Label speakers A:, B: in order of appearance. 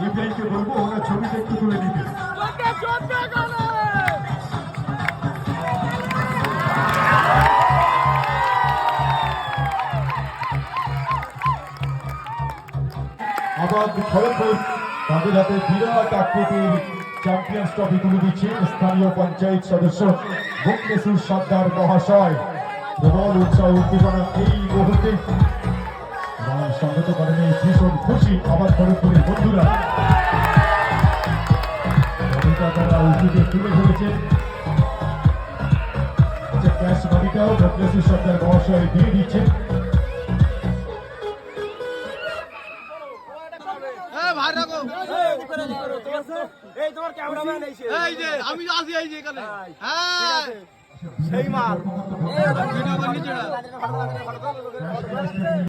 A: ইব্রাহিমকে বলবো ওরা ছবিটা একটু তুলে নিতে। আবার খড়গপুর তাদের হাতে বিরাট আকৃতির চ্যাম্পিয়ন্স ট্রফি তুলে দিচ্ছেন স্থানীয় পঞ্চায়েত সদস্য ভুবনেশ্বর সর্দার মহাশয়। প্রবল উৎসাহ উদ্দীপনা এই মুহূর্তে সংগত করেন এই ভীষণ খুশি আবার খড়গপুরের বন্ধুরা তারা উদ্যোগে তুলে ধরেছেন। ক্যাশ মানিটাও ভুবনেশ্বর সর্দার মহাশয় দিয়ে দিচ্ছেন।
B: আমি আসি এখানে হ্যাঁ সেই মাল